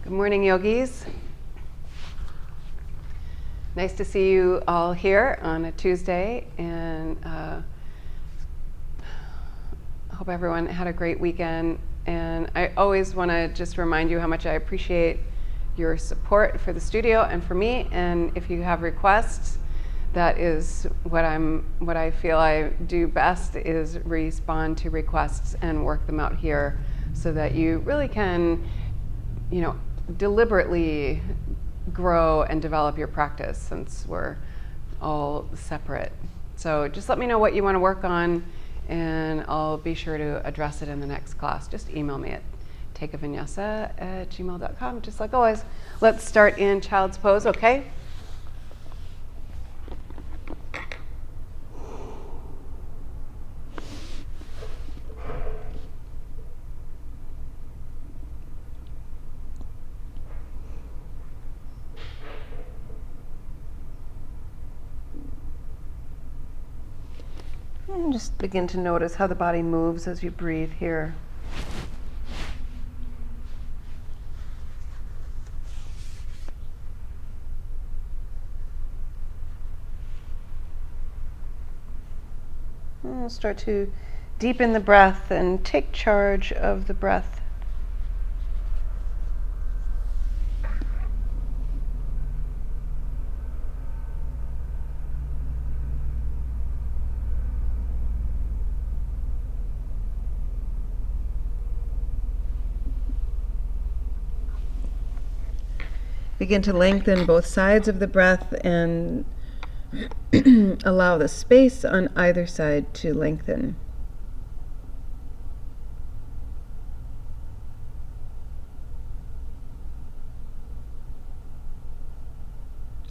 Good morning, yogis. Nice to see you all here on a Tuesday, and hope everyone had a great weekend. And I always want to just remind you how much I appreciate your support for the studio and for me. And if you have requests, that is what I feel I do best, is respond to requests and work them out here so that you really can, deliberately grow and develop your practice, since we're all separate. So just let me know what you want to work on, and I'll be sure to address it in the next class. Just email me at takeavinyasa@gmail.com, just like always. Let's start in child's pose, okay? And just begin to notice how the body moves as you breathe here. And we'll start to deepen the breath and take charge of the breath. Begin to lengthen both sides of the breath and allow the space on either side to lengthen.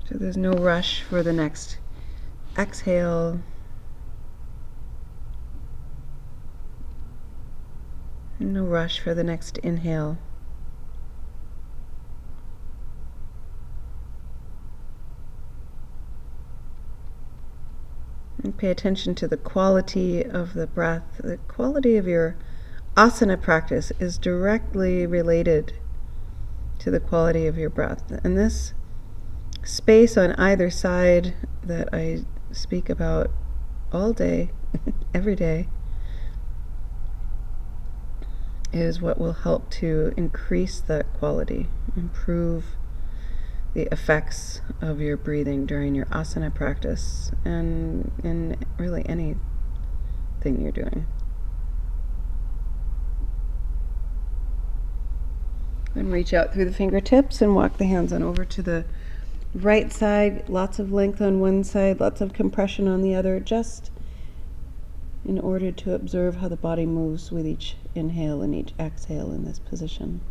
So there's no rush for the next exhale. No rush for the next inhale. And pay attention to the quality of the breath. The quality of your asana practice is directly related to the quality of your breath. And this space on either side that I speak about all day, every day, is what will help to increase that quality, improve the effects of your breathing during your asana practice and in really anything you're doing. And reach out through the fingertips and walk the hands on over to the right side. Lots of length on one side, lots of compression on the other, just in order to observe how the body moves with each inhale and each exhale in this position.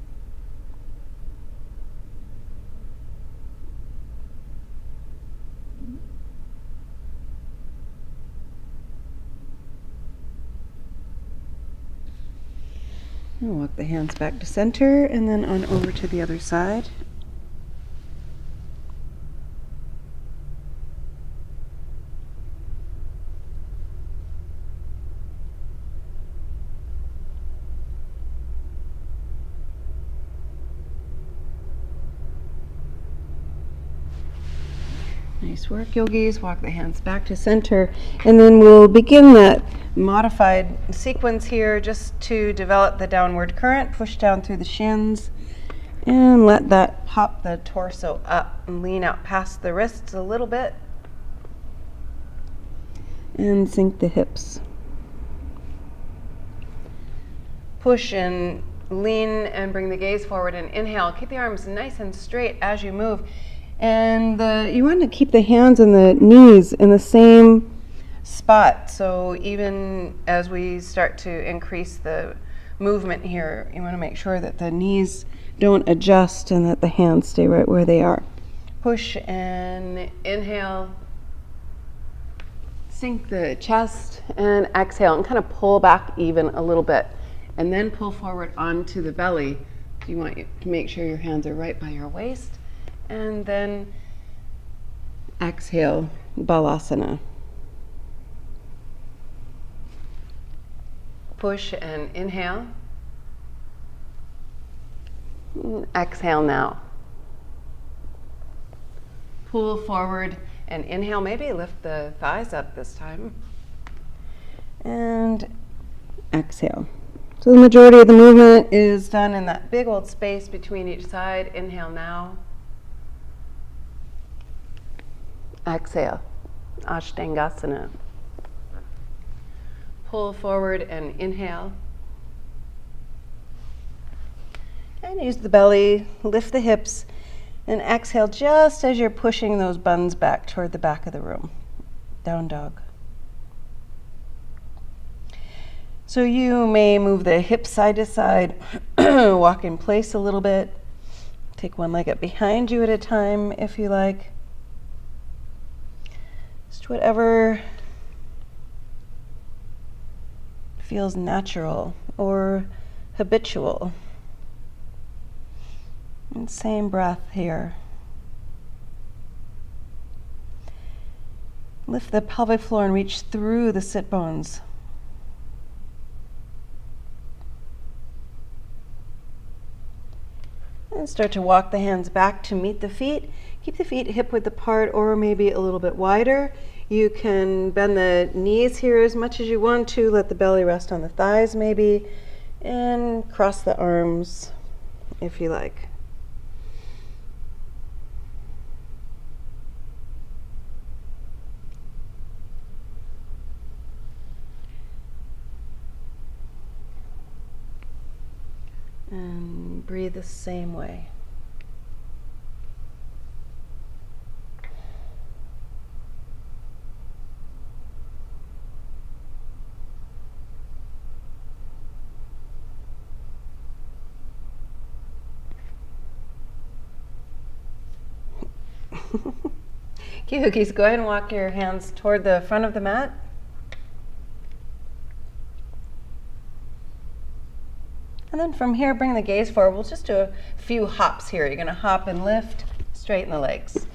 And walk the hands back to center and then on over to the other side. Nice work, yogis. Walk the hands back to center, and then we'll begin that modified sequence here just to develop the downward current. Push down through the shins and let that pop the torso up and lean out past the wrists a little bit and sink the hips. Push and lean and bring the gaze forward and inhale. Keep the arms nice and straight as you move. And you want to keep the hands and the knees in the same spot. So even as we start to increase the movement here, you want to make sure that the knees don't adjust and that the hands stay right where they are. Push and inhale. Sink the chest and exhale and kind of pull back even a little bit. And then pull forward onto the belly. You want to make sure your hands are right by your waist. And then exhale, balasana. Push and inhale. Exhale now. Pull forward and inhale. Maybe lift the thighs up this time. And exhale. So the majority of the movement is done in that big old space between each side. Inhale now. Exhale. Ashtangasana. Pull forward and inhale. And use the belly, lift the hips, and exhale just as you're pushing those buns back toward the back of the room. Down dog. So you may move the hips side to side, walk in place a little bit. Take one leg up behind you at a time if you like. Just whatever feels natural or habitual. And same breath here. Lift the pelvic floor and reach through the sit bones. And start to walk the hands back to meet the feet. Keep the feet hip width apart or maybe a little bit wider. You can bend the knees here as much as you want to. Let the belly rest on the thighs maybe. And cross the arms if you like. And breathe the same way. Cute, go ahead and walk your hands toward the front of the mat. And then from here, bring the gaze forward. We'll just do a few hops here. You're going to hop and lift, straighten the legs.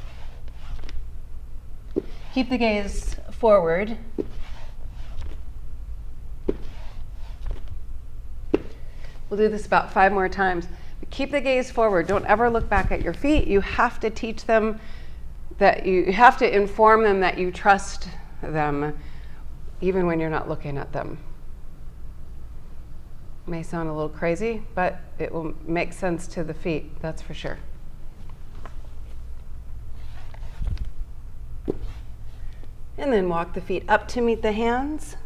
Keep the gaze forward. We'll do this about 5 more times. Keep the gaze forward. Don't ever look back at your feet. You have to teach them that you have to inform them that you trust them even when you're not looking at them. May sound a little crazy, but it will make sense to the feet, that's for sure. And then walk the feet up to meet the hands.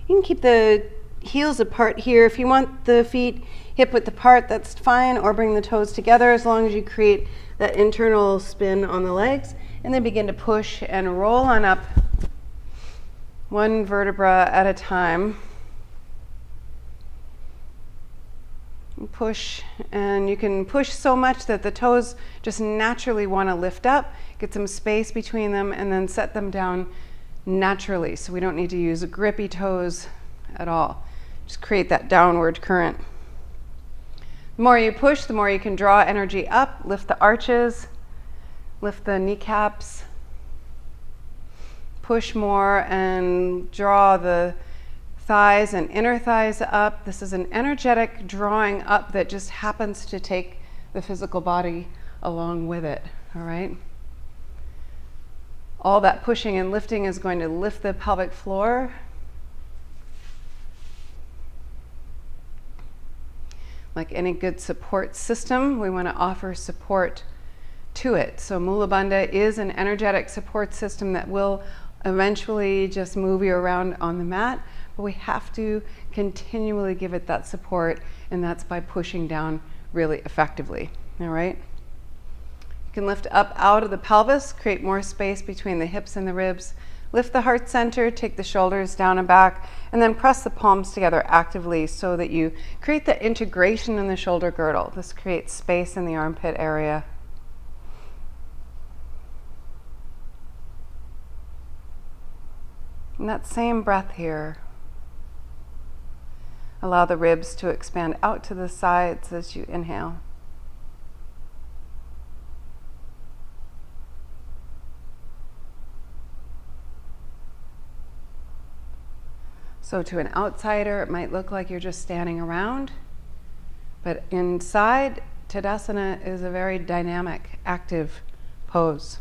You can keep the heels apart here. If you want the feet hip width apart, that's fine, or bring the toes together as long as you create that internal spin on the legs. And then begin to push and roll on up one vertebra at a time. Push, and you can push so much that the toes just naturally want to lift up, get some space between them, and then set them down naturally. So we don't need to use grippy toes at all. Just create that downward current. The more you push, the more you can draw energy up, lift the arches, lift the kneecaps, push more and draw the thighs and inner thighs up. This is an energetic drawing up that just happens to take the physical body along with it, all right? All that pushing and lifting is going to lift the pelvic floor. Like any good support system, we want to offer support to it. So Mula Bandha is an energetic support system that will eventually just move you around on the mat, but we have to continually give it that support, and that's by pushing down really effectively, all right? You can lift up out of the pelvis, create more space between the hips and the ribs, lift the heart center, take the shoulders down and back, and then press the palms together actively so that you create the integration in the shoulder girdle. This creates space in the armpit area. And that same breath here. Allow the ribs to expand out to the sides as you inhale. So to an outsider, it might look like you're just standing around, But inside, Tadasana is a very dynamic, active pose.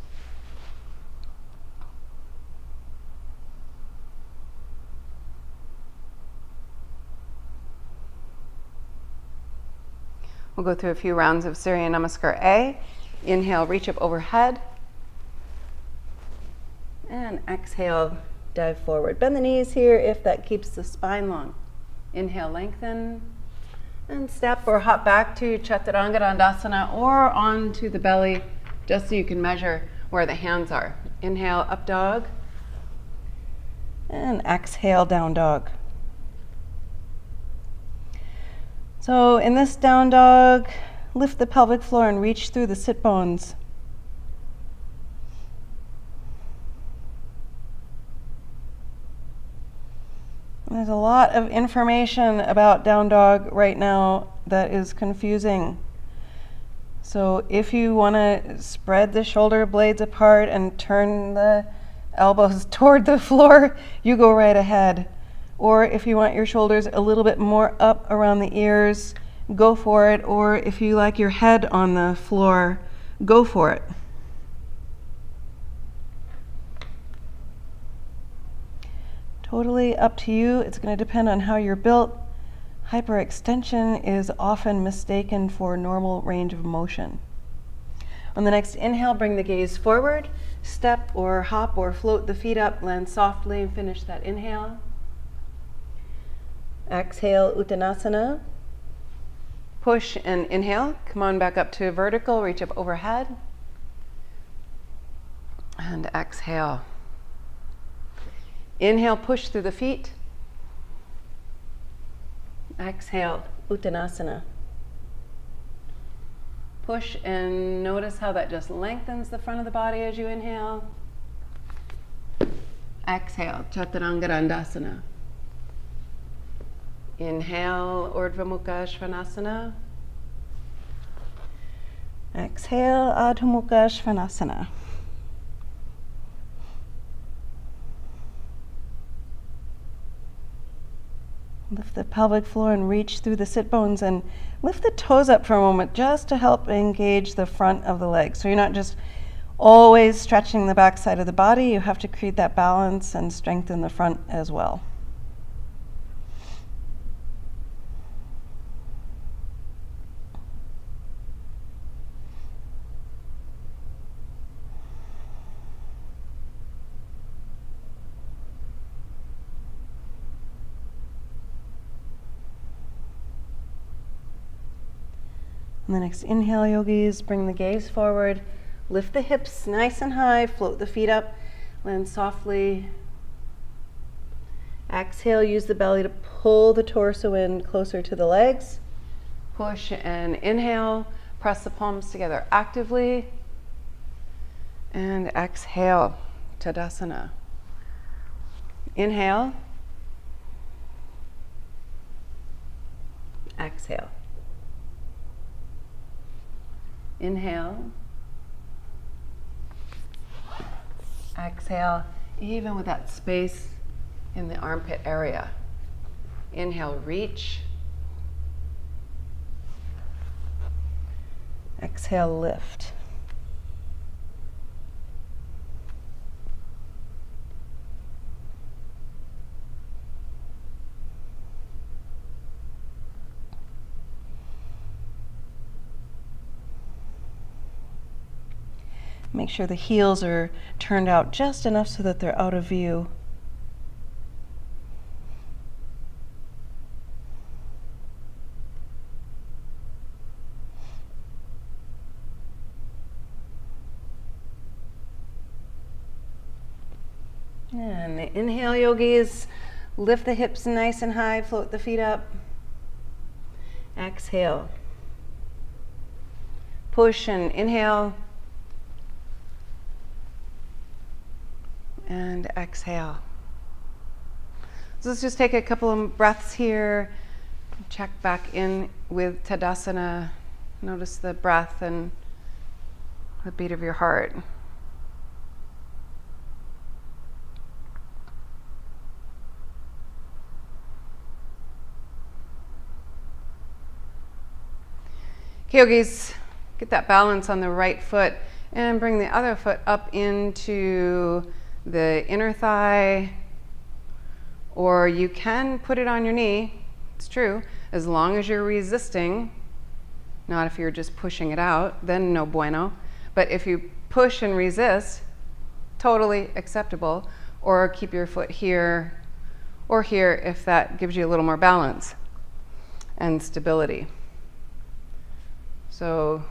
We'll go through a few rounds of Surya Namaskar A. Inhale, reach up overhead. And exhale, dive forward. Bend the knees here if that keeps the spine long. Inhale, lengthen. And step or hop back to Chaturanga Dandasana or onto the belly, just so you can measure where the hands are. Inhale, up dog. And exhale, down dog. So in this down dog, lift the pelvic floor and reach through the sit bones. There's a lot of information about down dog right now that is confusing. So if you want to spread the shoulder blades apart and turn the elbows toward the floor, you go right ahead. Or if you want your shoulders a little bit more up around the ears, go for it. Or if you like your head on the floor, go for it. Totally up to you. It's going to depend on how you're built. Hyperextension is often mistaken for normal range of motion. On the next inhale, bring the gaze forward. Step or hop or float the feet up. Land softly and finish that inhale. Exhale, Uttanasana. Push and inhale. Come on back up to vertical. Reach up overhead. And exhale. Inhale, push through the feet. Exhale, Uttanasana. Push and notice how that just lengthens the front of the body as you inhale. Exhale, Chaturanga Dandasana. Inhale, Urdhva Mukha Svanasana. Exhale, Adho Mukha Svanasana. Lift the pelvic floor and reach through the sit bones and lift the toes up for a moment just to help engage the front of the legs. So you're not just always stretching the back side of the body. You have to create that balance and strengthen the front as well. On the next inhale, yogis, bring the gaze forward, lift the hips nice and high, float the feet up, land softly. Exhale, use the belly to pull the torso in closer to the legs. Push and inhale, press the palms together actively. And exhale, Tadasana. Inhale. Exhale. Inhale. Exhale, even with that space in the armpit area. Inhale, reach. Exhale, lift. Make sure the heels are turned out just enough so that they're out of view. And inhale, yogis. Lift the hips nice and high, float the feet up. Exhale. Push and inhale. And exhale. So let's just take a couple of breaths here. Check back in with Tadasana. Notice the breath and the beat of your heart. Okay, yogis, get that balance on the right foot and bring the other foot up into the inner thigh, or you can put it on your knee. It's true, as long as you're resisting, not if you're just pushing it out, then no bueno. But if you push and resist, totally acceptable, or keep your foot here or here if that gives you a little more balance and stability. So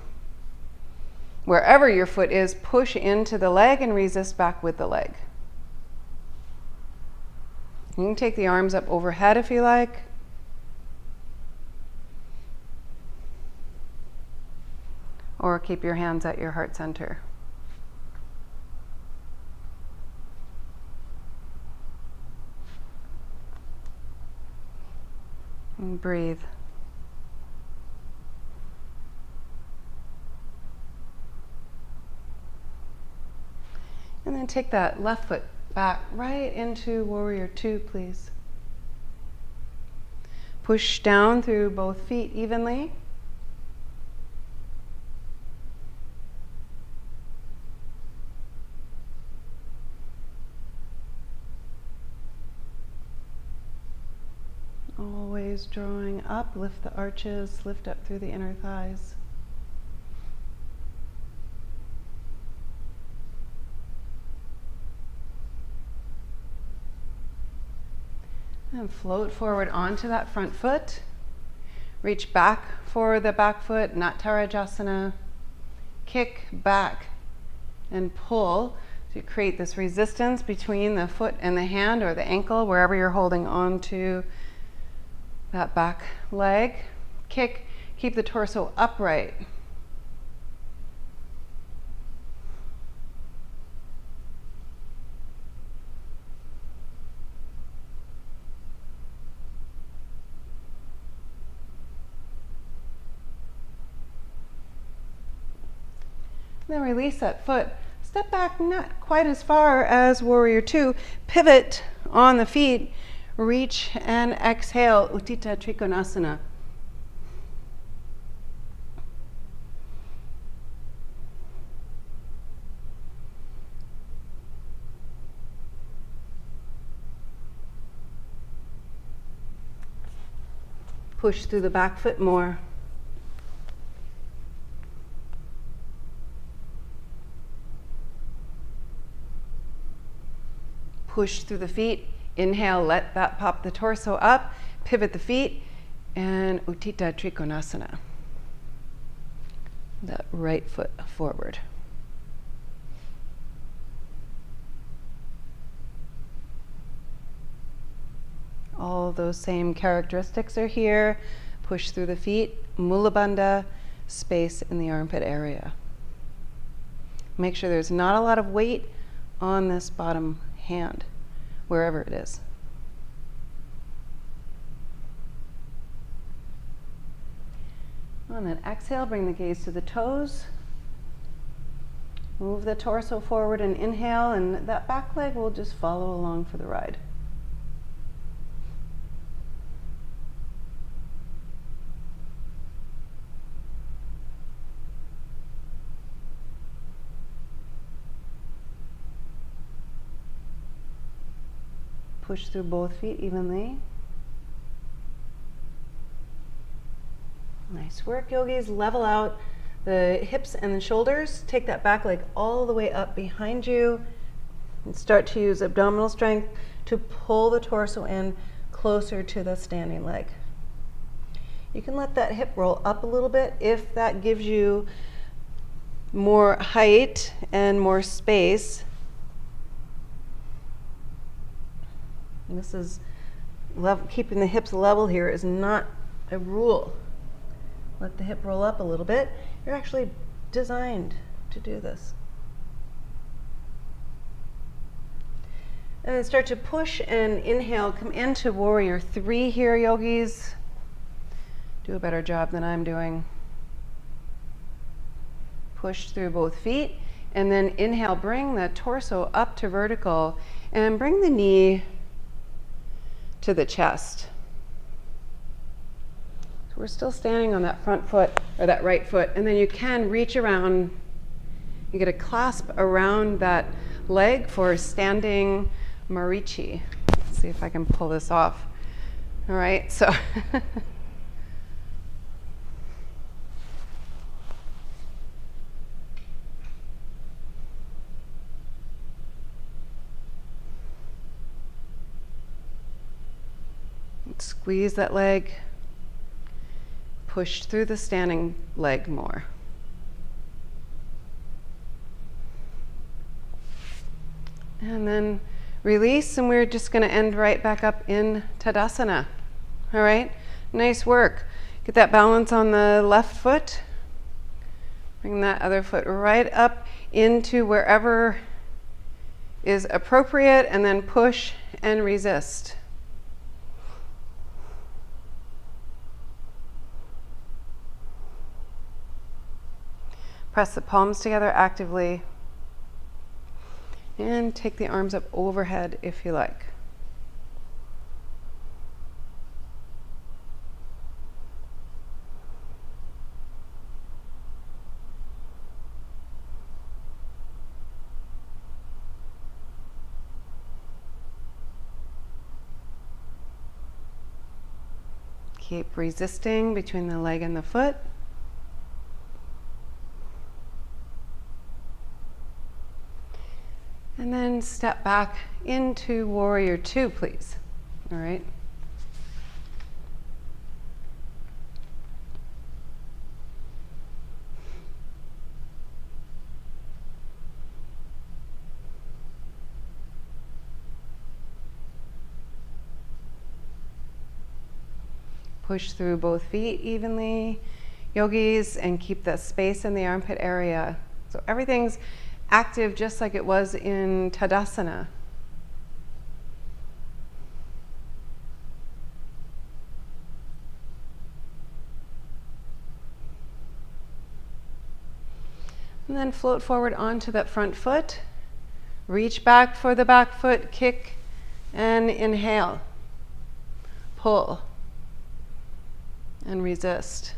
wherever your foot is, push into the leg and resist back with the leg. You can take the arms up overhead if you like. Or keep your hands at your heart center. And breathe. And then take that left foot back right into warrior two, please. Push down through both feet evenly. Always drawing up, lift the arches, lift up through the inner thighs. And float forward onto that front foot. Reach back for the back foot, Nattarajasana. Kick back and pull to create this resistance between the foot and the hand or the ankle, wherever you're holding on to that back leg. Kick, keep the torso upright. Then release that foot. Step back not quite as far as warrior two. Pivot on the feet. Reach and exhale, Utthita Trikonasana. Push through the back foot more. Push through the feet. Inhale, let that pop the torso up. Pivot the feet and Utthita Trikonasana. That right foot forward. All those same characteristics are here. Push through the feet, Mula Bandha, space in the armpit area. Make sure there's not a lot of weight on this bottom hand, wherever it is. On an exhale, bring the gaze to the toes. Move the torso forward and inhale, and that back leg will just follow along for the ride. Push through both feet evenly. Nice work, yogis. Level out the hips and the shoulders. Take that back leg all the way up behind you and start to use abdominal strength to pull the torso in closer to the standing leg. You can let that hip roll up a little bit if that gives you more height and more space. And this is keeping the hips level here is not a rule. Let the hip roll up a little bit. You're actually designed to do this. And then start to push and inhale. Come into warrior three here, yogis. Do a better job than I'm doing. Push through both feet. And then inhale, bring the torso up to vertical. And bring the knee to the chest. So we're still standing on that front foot or that right foot, and then you can reach around. You get a clasp around that leg for standing marichi. Let's see if I can pull this off. All right, so squeeze that leg, push through the standing leg more. And then release, and we're just going to end right back up in Tadasana. All right, nice work. Get that balance on the left foot. Bring that other foot right up into wherever is appropriate, and then push and resist. Press the palms together actively. And take the arms up overhead if you like. Keep resisting between the leg and the foot. And then step back into warrior two, please. All right. Push through both feet evenly, yogis, and keep the space in the armpit area. So everything's active just like it was in Tadasana. And then float forward onto that front foot. Reach back for the back foot, kick, and inhale. Pull. And resist.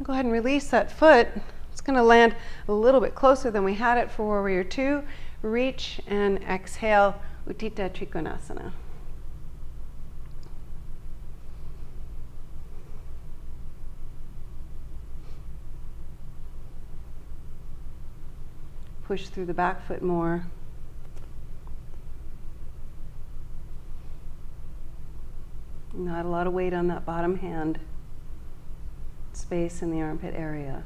Go ahead and release that foot. It's going to land a little bit closer than we had it for warrior two. Reach and exhale, Utthita Trikonasana. Push through the back foot more. Not a lot of weight on that bottom hand. Space in the armpit area.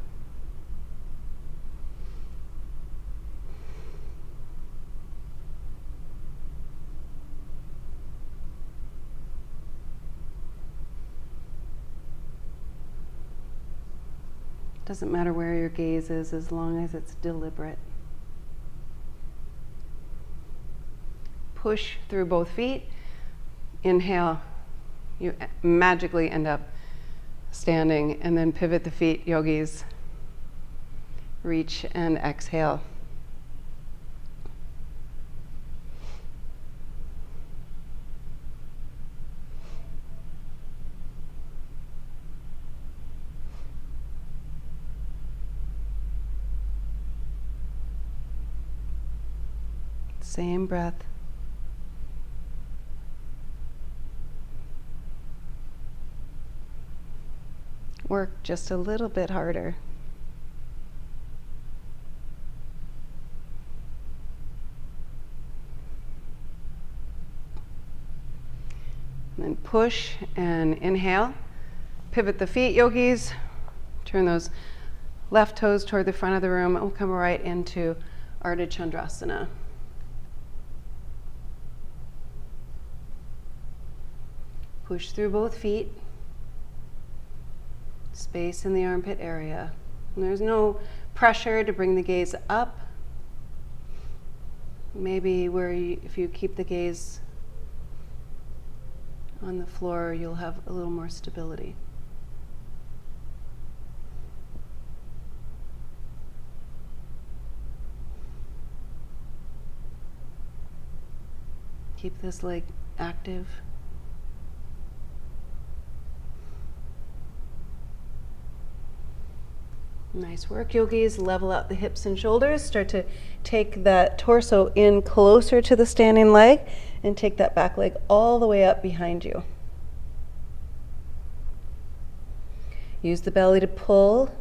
Doesn't matter where your gaze is as long as it's deliberate. Push through both feet. Inhale. You magically end up standing, and then pivot the feet, yogis. Reach and exhale. Same breath. Work just a little bit harder. And then push and inhale. Pivot the feet, yogis. Turn those left toes toward the front of the room, and we'll come right into Ardha Chandrasana. Push through both feet. Space in the armpit area. And there's no pressure to bring the gaze up. maybe where if you keep the gaze on the floor, you'll have a little more stability. Keep this leg active. Nice work, yogis. Level out the hips and shoulders. Start to take that torso in closer to the standing leg and take that back leg all the way up behind you. Use the belly to pull.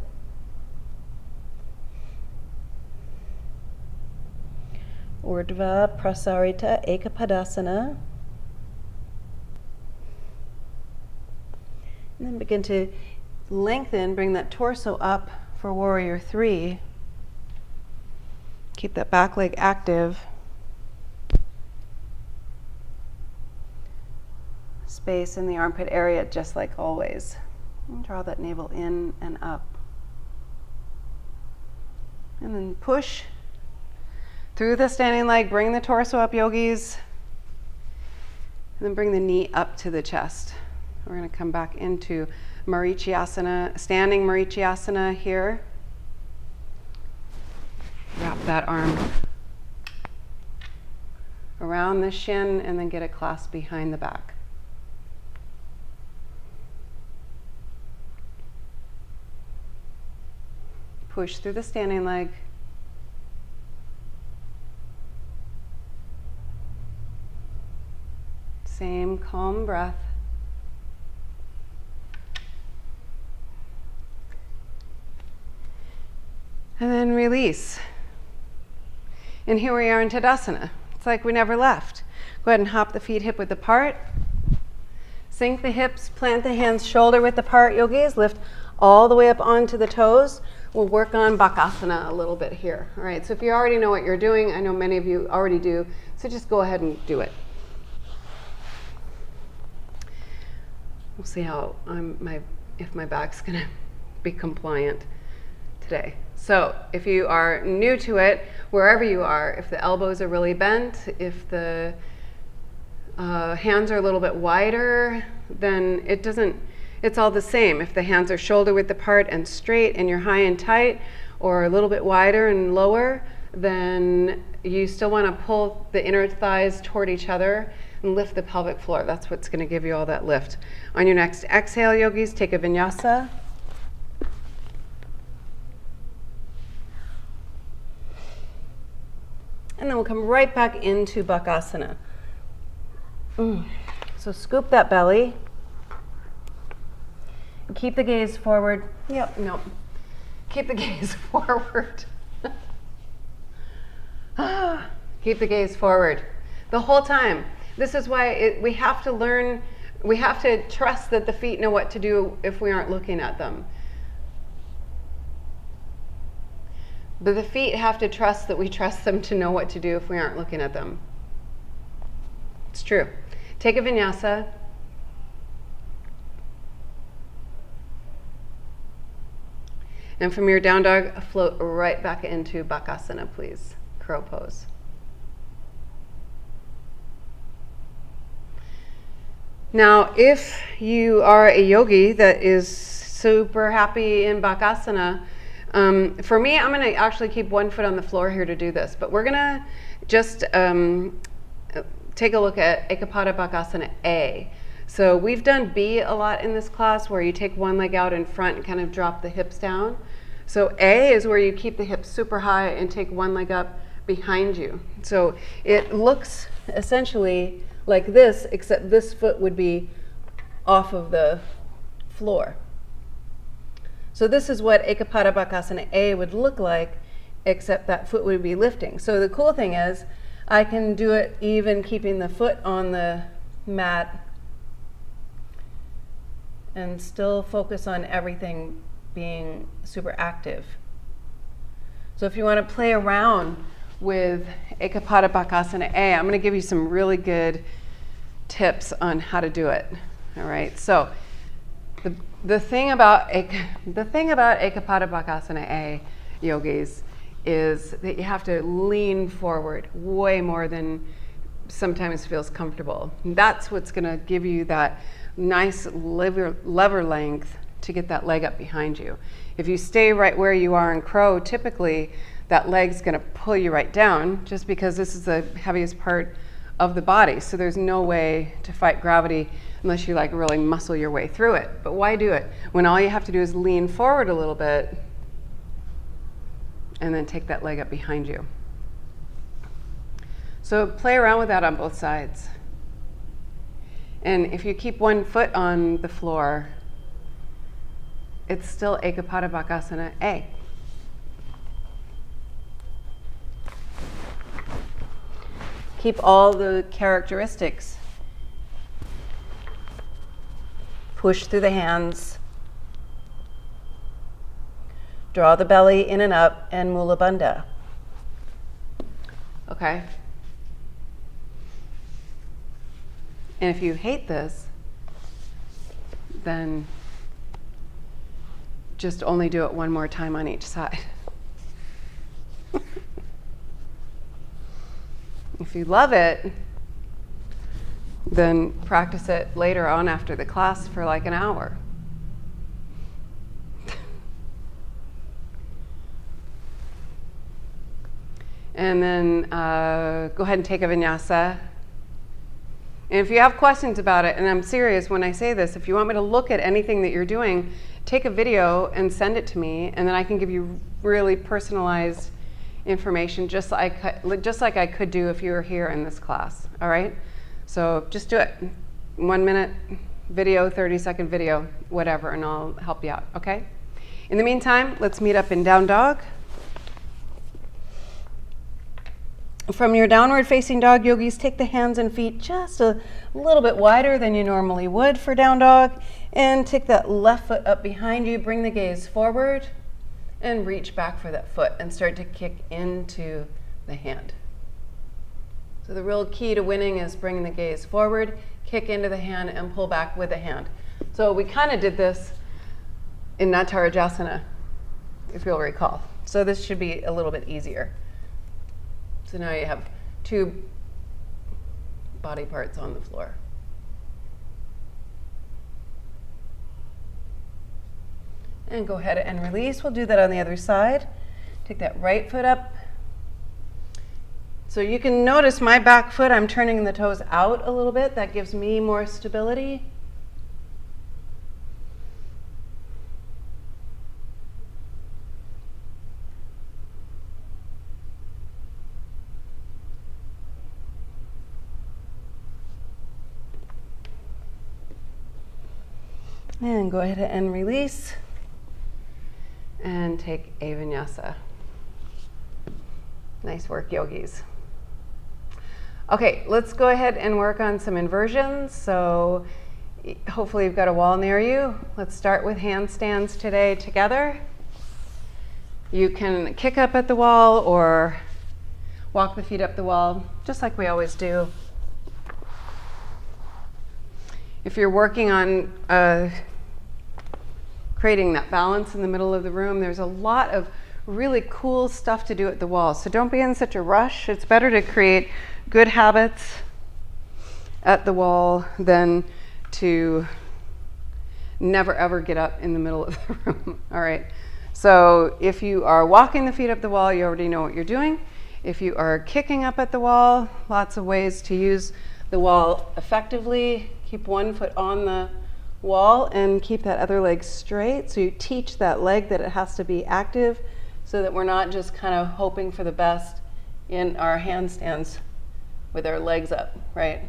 Urdhva Prasarita Ekapadasana. And then begin to lengthen, bring that torso up for Warrior 3. Keep that back leg active. Space in the armpit area, just like always. And draw that navel in and up. And then push through the standing leg, bring the torso up, yogis. And then bring the knee up to the chest. We're going to come back into Marichyasana, standing Marichyasana here. Wrap that arm around the shin and then get a clasp behind the back. Push through the standing leg. Same calm breath. And then release. And here we are in Tadasana. It's like we never left. Go ahead and hop the feet hip width apart. Sink the hips, plant the hands shoulder width apart, yogis. Lift all the way up onto the toes. We'll work on Bakasana a little bit here. All right, so if you already know what you're doing, I know many of you already do, so just go ahead and do it. We'll see how if my back's gonna be compliant today. So if you are new to it, wherever you are, if the elbows are really bent, if the hands are a little bit wider, then it's all the same. If the hands are shoulder width apart and straight and you're high and tight, or a little bit wider and lower, then you still want to pull the inner thighs toward each other and lift the pelvic floor. That's what's going to give you all that lift. On your next exhale, yogis, take a vinyasa. And then we'll come right back into Bakasana. So scoop that belly. Keep the gaze forward. Yep, no. Keep the gaze forward. Keep the gaze forward the whole time. This is why we have to learn, we have to trust that the feet know what to do if we aren't looking at them. But the feet have to trust that we trust them to know what to do if we aren't looking at them. It's true. Take a vinyasa. And from your down dog, float right back into Bakasana, please. Crow pose. Now, if you are a yogi that is super happy in Bakasana, for me, I'm going to actually keep one foot on the floor here to do this. But we're going to just take a look at Ekapada Bakasana A. So we've done B a lot in this class, where you take one leg out in front and kind of drop the hips down. So A is where you keep the hips super high and take one leg up behind you. So it looks essentially like this, except this foot would be off of the floor. So this is what Ekapada Bakasana A would look like, except that foot would be lifting. So the cool thing is, I can do it even keeping the foot on the mat and still focus on everything being super active. So if you want to play around with Ekapada Bakasana A, I'm going to give you some really good tips on how to do it. All right. So the thing about Ekapada Bakasana A, yogis, is that you have to lean forward way more than sometimes feels comfortable. That's what's going to give you that nice lever length to get that leg up behind you. If you stay right where you are in crow, typically that leg's going to pull you right down just because this is the heaviest part of the body. So there's no way to fight gravity unless you like really muscle your way through it. But why do it when all you have to do is lean forward a little bit and then take that leg up behind you? So play around with that on both sides. And if you keep one foot on the floor, it's still Ekapada Bakasana A. Keep all the characteristics. Push through the hands. Draw the belly in and up, and Mula Bandha. Okay? And if you hate this, then just only do it one more time on each side. If you love it, then practice it later on after the class for like an hour. And then go ahead and take a vinyasa. And if you have questions about it, and I'm serious when I say this, if you want me to look at anything that you're doing, take a video and send it to me, and then I can give you really personalized information just like I could do if you were here in this class, all right? So just do it. 1 minute video, 30-second video, whatever, and I'll help you out, okay? In the meantime, let's meet up in down dog. From your downward facing dog, yogis, take the hands and feet just a little bit wider than you normally would for down dog, and take that left foot up behind you, bring the gaze forward, and reach back for that foot and start to kick into the hand. So the real key to winning is bringing the gaze forward, kick into the hand, and pull back with the hand. So we kind of did this in Natarajasana, if you'll recall. So this should be a little bit easier. So now you have two body parts on the floor. And go ahead and release. We'll do that on the other side. Take that right foot up. So you can notice my back foot, I'm turning the toes out a little bit. That gives me more stability. And go ahead and release. And take a vinyasa. Nice work, yogis. Okay, let's go ahead and work on some inversions. So hopefully you've got a wall near you. Let's start with handstands today together. You can kick up at the wall or walk the feet up the wall, just like we always do. If you're working on creating that balance in the middle of the room, there's a lot of really cool stuff to do at the wall. So don't be in such a rush. It's better to create good habits at the wall than to never ever get up in the middle of the room. All right. So if you are walking the feet up the wall, you already know what you're doing. If you are kicking up at the wall, lots of ways to use the wall effectively. Keep one foot on the wall and keep that other leg straight. So you teach that leg that it has to be active so that we're not just kind of hoping for the best in our handstands with our legs up, right?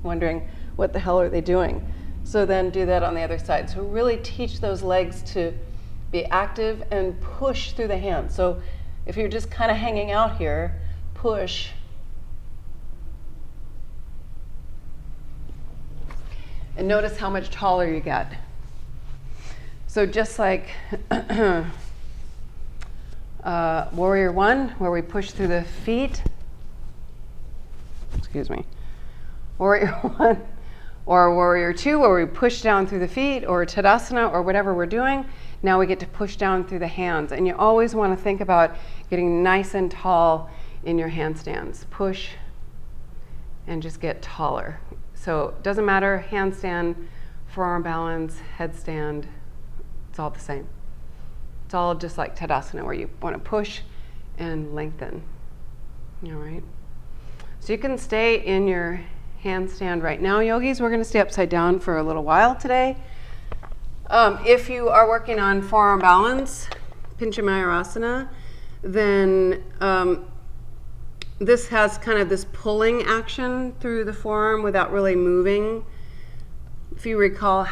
Wondering what the hell are they doing? So then do that on the other side. So really teach those legs to be active and push through the hands. So if you're just kind of hanging out here, push. And notice how much taller you get. So just like Warrior 1, where we push through the feet. Excuse me. Warrior 1 or Warrior 2, where we push down through the feet, or Tadasana, or whatever we're doing. Now we get to push down through the hands. And you always want to think about getting nice and tall in your handstands. Push and just get taller. So it doesn't matter, handstand, forearm balance, headstand, it's all the same. It's all just like Tadasana, where you want to push and lengthen. All right. So you can stay in your handstand right now, yogis. We're going to stay upside down for a little while today. If you are working on forearm balance, Pinchamayurasana, then this has kind of this pulling action through the forearm without really moving. If you recall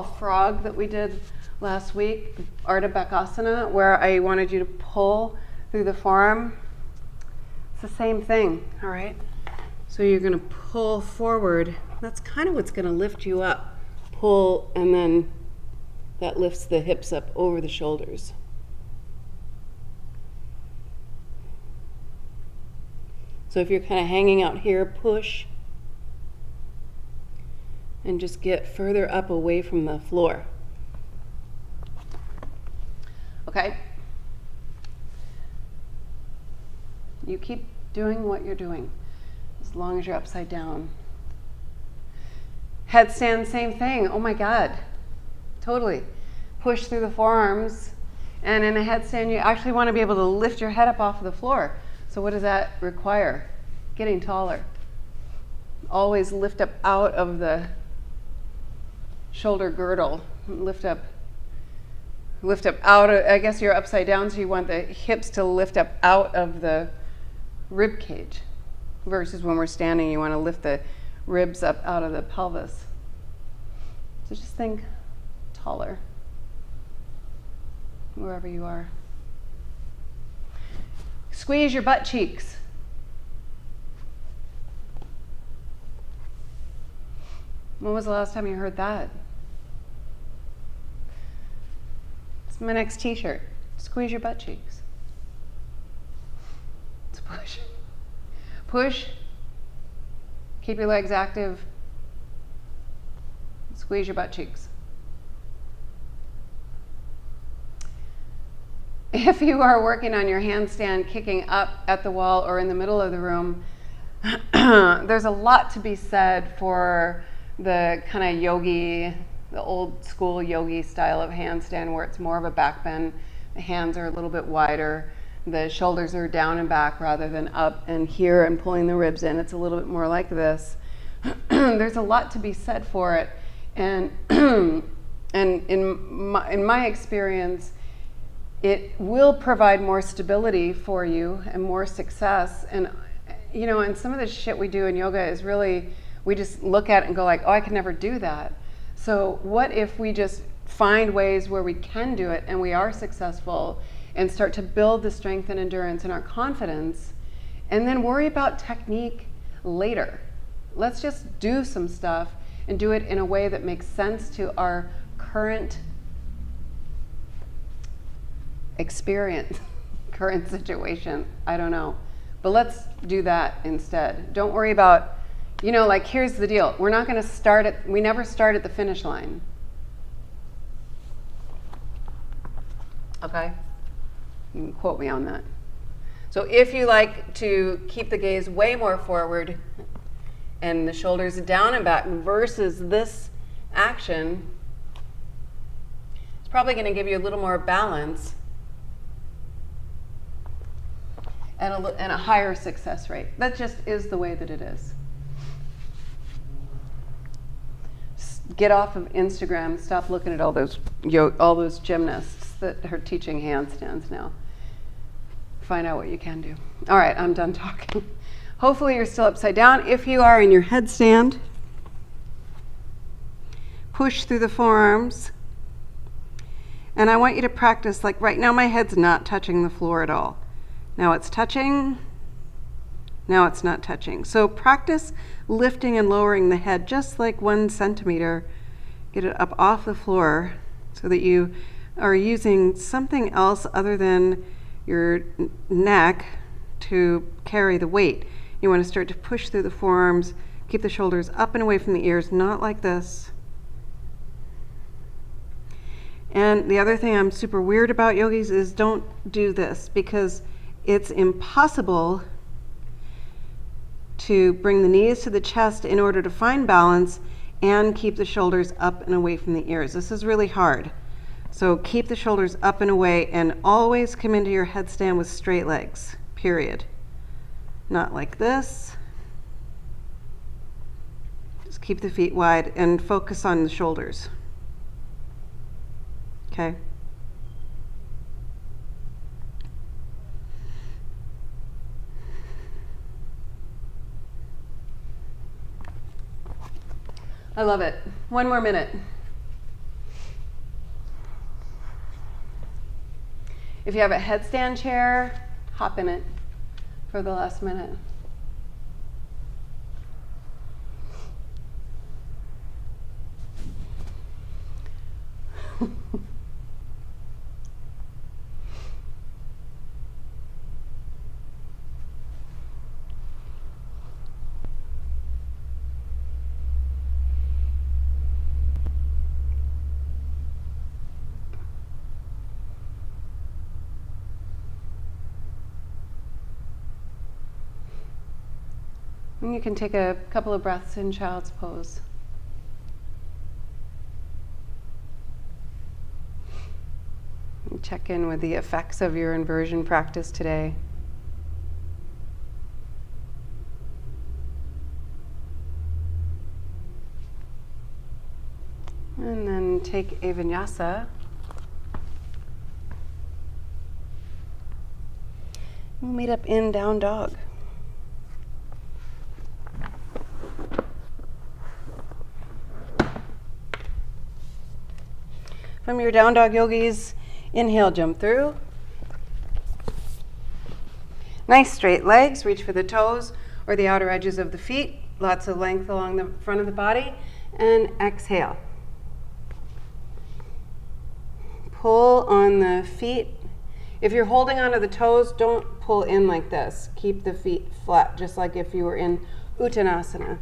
frog that we did last week, Ardha Bakasana, where I wanted you to pull through the forearm, it's the same thing, all right? So you're going to pull forward. That's kind of what's going to lift you up. Pull, and then that lifts the hips up over the shoulders. So if you're kind of hanging out here, push and just get further up away from the floor. Okay? You keep doing what you're doing as long as you're upside down. Headstand, same thing. Oh my God. Totally. Push through the forearms. And in a headstand, you actually want to be able to lift your head up off of the floor. So what does that require? Getting taller. Always lift up out of the shoulder girdle. Lift up out of, I guess you're upside down, so you want the hips to lift up out of the rib cage. Versus when we're standing, you want to lift the ribs up out of the pelvis. So just think taller, wherever you are. Squeeze your butt cheeks. When was the last time you heard that? It's my next t-shirt. Squeeze your butt cheeks. Let's push. Push. Keep your legs active. Squeeze your butt cheeks. If you are working on your handstand, kicking up at the wall or in the middle of the room, there's a lot to be said for the kind of yogi, the old school yogi style of handstand, where it's more of a back bend. The hands are a little bit wider. The shoulders are down and back rather than up and here and pulling the ribs in. It's a little bit more like this. There's a lot to be said for it. And in my experience, it will provide more stability for you and more success. And you know, and some of the shit we do in yoga is really, we just look at it and go like, oh, I could never do that. So what if we just find ways where we can do it and we are successful and start to build the strength and endurance and our confidence, and then worry about technique later. Let's just do some stuff and do it in a way that makes sense to our current experience, current situation. I don't know. But let's do that instead. Don't worry about, you know, like, here's the deal. We're not going to start at, we never start at the finish line. Okay? You can quote me on that. So if you like to keep the gaze way more forward and the shoulders down and back versus this action, it's probably going to give you a little more balance and a higher success rate. That just is the way that it is. Get off of Instagram. Stop looking at all those gymnasts that are teaching handstands now. Find out what you can do. All right, I'm done talking. Hopefully you're still upside down. If you are in your headstand, push through the forearms. And I want you to practice, like right now my head's not touching the floor at all. Now it's touching, now it's not touching. So practice lifting and lowering the head just like 1 centimeter. Get it up off the floor so that you are using something else other than your neck to carry the weight. You want to start to push through the forearms, keep the shoulders up and away from the ears, not like this. And the other thing I'm super weird about, yogis, is don't do this because it's impossible to bring the knees to the chest in order to find balance and keep the shoulders up and away from the ears. This is really hard. So keep the shoulders up and away and always come into your headstand with straight legs, period. Not like this. Just keep the feet wide and focus on the shoulders. Okay. I love it. One more minute. If you have a headstand chair, hop in it for the last minute. And you can take a couple of breaths in child's pose. And check in with the effects of your inversion practice today. And then take a vinyasa. We'll meet up in down dog. From your down dog, yogis, inhale, jump through. Nice straight legs, reach for the toes or the outer edges of the feet. Lots of length along the front of the body. And exhale. Pull on the feet. If you're holding onto the toes, don't pull in like this. Keep the feet flat, just like if you were in Uttanasana.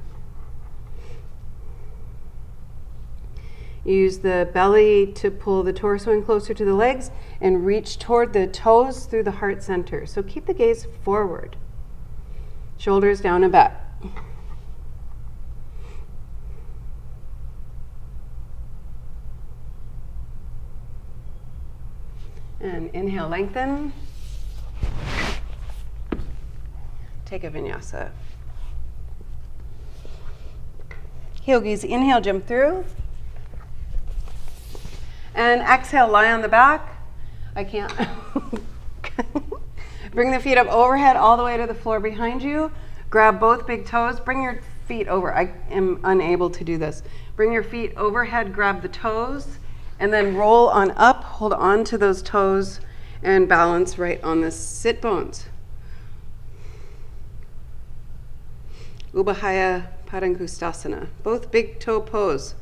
Use the belly to pull the torso in closer to the legs and reach toward the toes through the heart center. So keep the gaze forward. Shoulders down and back. And inhale, lengthen. Take a vinyasa. Yogis, inhale, jump through. And exhale, lie on the back. I can't. Bring the feet up overhead all the way to the floor behind you. Grab both big toes. Bring your feet over. I am unable to do this. Bring your feet overhead, grab the toes, and then roll on up. Hold on to those toes and balance right on the sit bones. Ubahaya Padangustasana. Both big toe pose.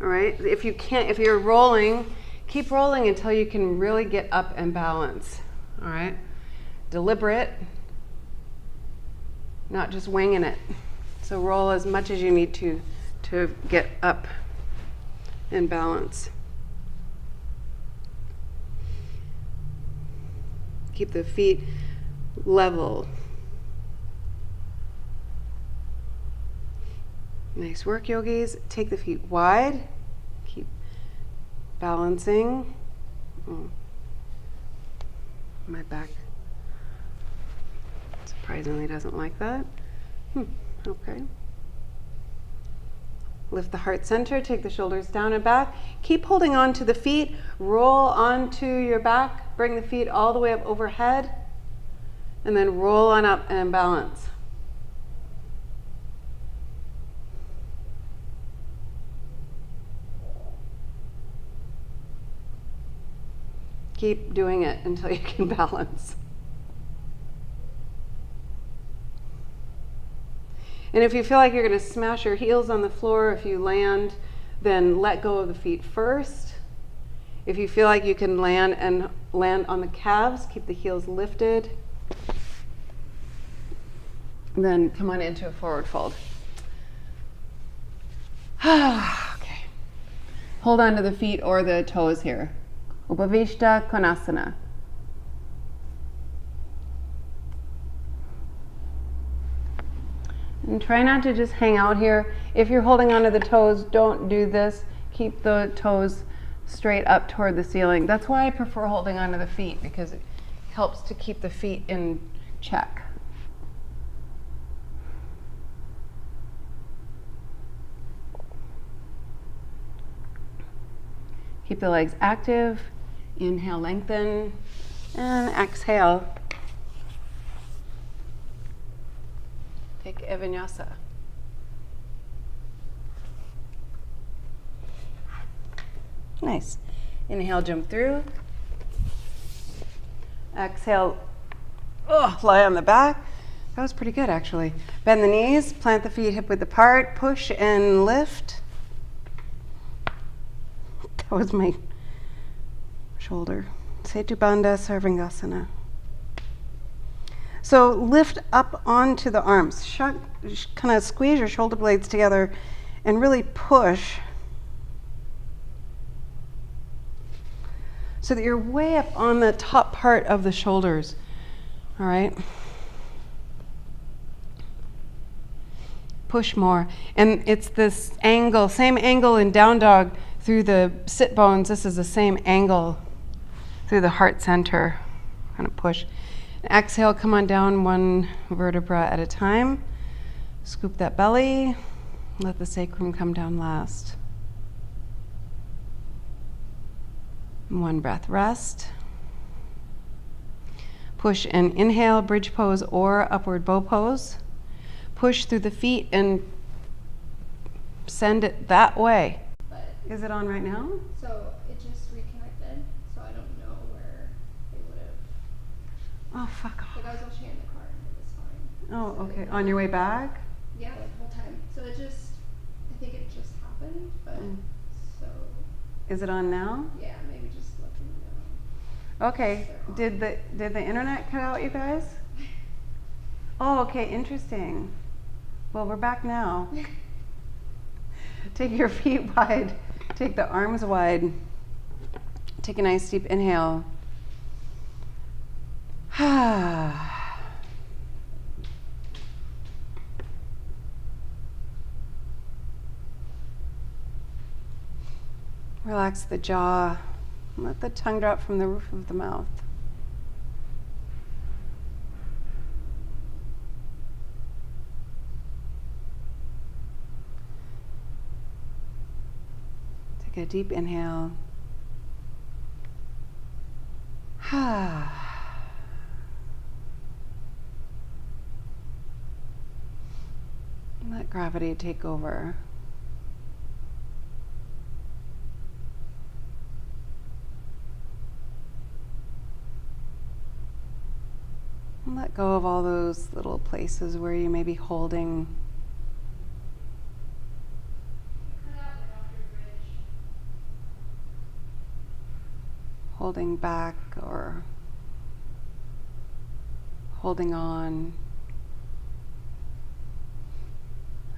All right, if you're rolling, keep rolling until you can really get up and balance. All right, deliberate, not just winging it. So roll as much as you need to get up and balance. Keep the feet level. Nice work, yogis. Take the feet wide. Keep balancing. My back surprisingly doesn't like that. Okay. Lift the heart center. Take the shoulders down and back. Keep holding on to the feet. Roll onto your back. Bring the feet all the way up overhead. And then roll on up and balance. Keep doing it until you can balance. And if you feel like you're going to smash your heels on the floor, if you land, then let go of the feet first. If you feel like you can land on the calves, keep the heels lifted. Then come on into a forward fold. Okay. hold onto the feet or the toes here. Upavishta Konasana. And try not to just hang out here. If you're holding onto the toes, don't do this. Keep the toes straight up toward the ceiling. That's why I prefer holding onto the feet, because it helps to keep the feet in check. Keep the legs active. Inhale, lengthen, and exhale. Take a Vinyasa. Nice. Inhale, jump through. Exhale, lie on the back. That was pretty good, actually. Bend the knees, plant the feet hip width apart, push and lift. That was my shoulder. Setu Bandha Sarvangasana. So lift up onto the arms. Kind of squeeze your shoulder blades together and really push so that you're way up on the top part of the shoulders. All right? Push more. And it's this angle, same angle in down dog through the sit bones. This is the same angle through the heart center. Kind of push. Exhale, come on down one vertebra at a time. Scoop that belly. Let the sacrum come down last. One breath, rest. Push and inhale, bridge pose or upward bow pose. Push through the feet and send it that way. Is it on right now? So it just reconnected, so I don't know where they would have. Oh, fuck off. Like I was watching it in the car and it was fine. Oh, So okay. On your way back? Yeah, like the whole time. So it just, I think it just happened, but so. Is it on now? Yeah, maybe just let them know. Okay. Did the internet cut out, you guys? Oh, okay. Interesting. Well, we're back now. Take your feet wide. Take the arms wide. Take a nice deep inhale. Relax the jaw. Let the tongue drop from the roof of the mouth. Take a deep inhale. Let gravity take over. And let go of all those little places where you may be holding. Holding back or holding on,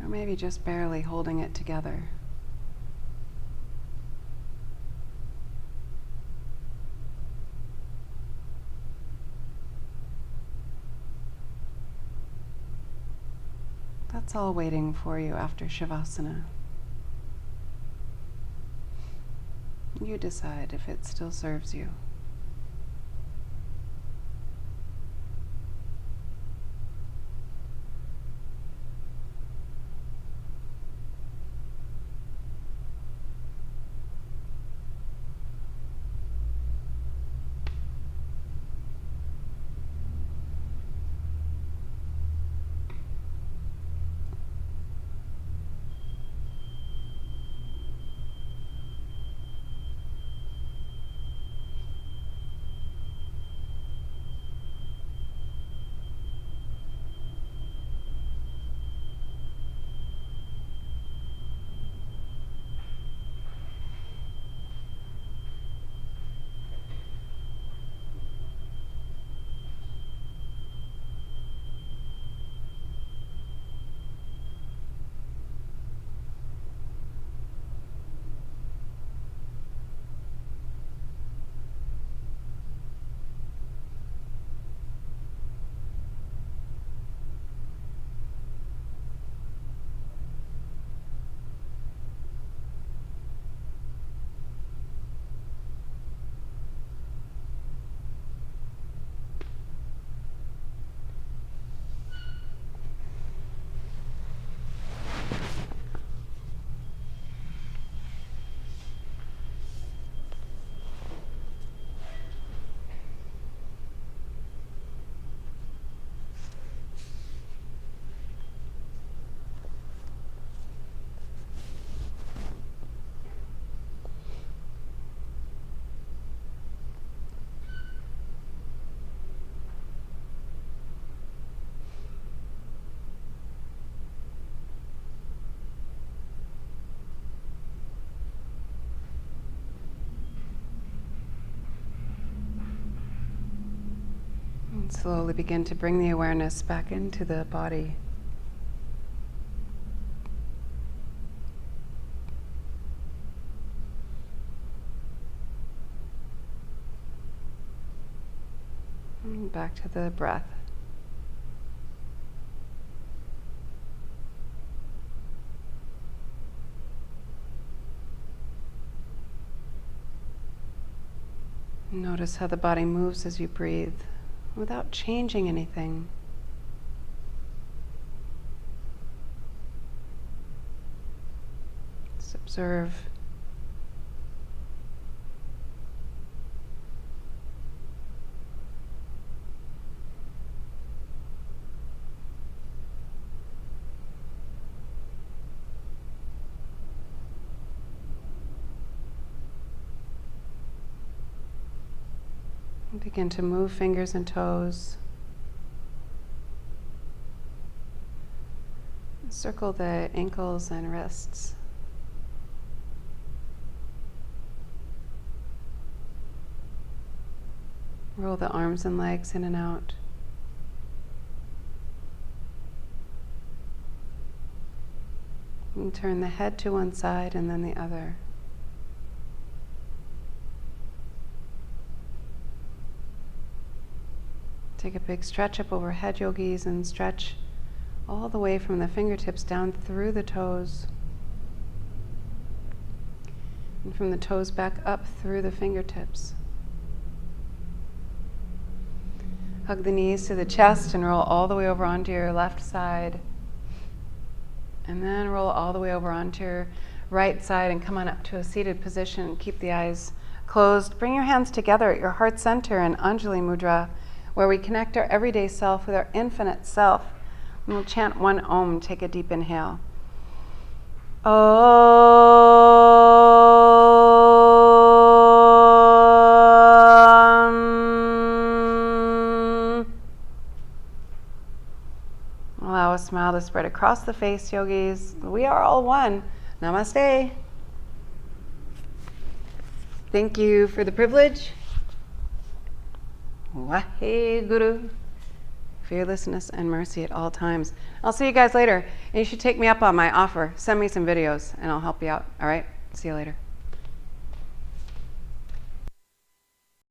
or maybe just barely holding it together. That's all waiting for you after Shavasana. You decide if it still serves you. slowly begin to bring the awareness back into the body. And back to the breath. Notice how the body moves as you breathe without changing anything. Just observe. Begin to move fingers and toes. Circle the ankles and wrists. Roll the arms and legs in and out. And turn the head to one side and then the other. Take a big stretch up overhead, yogis, and stretch all the way from the fingertips down through the toes. And from the toes back up through the fingertips. Hug the knees to the chest and roll all the way over onto your left side. And then roll all the way over onto your right side and come on up to a seated position. Keep the eyes closed. Bring your hands together at your heart center in Anjali Mudra, where we connect our everyday self with our infinite self. And we'll chant one Om. Take a deep inhale. Om. Allow a smile to spread across the face, yogis. We are all one. Namaste. Thank you for the privilege. Waheguru. Fearlessness and mercy at all times. I'll see you guys later. And you should take me up on my offer. Send me some videos and I'll help you out. All right? See you later.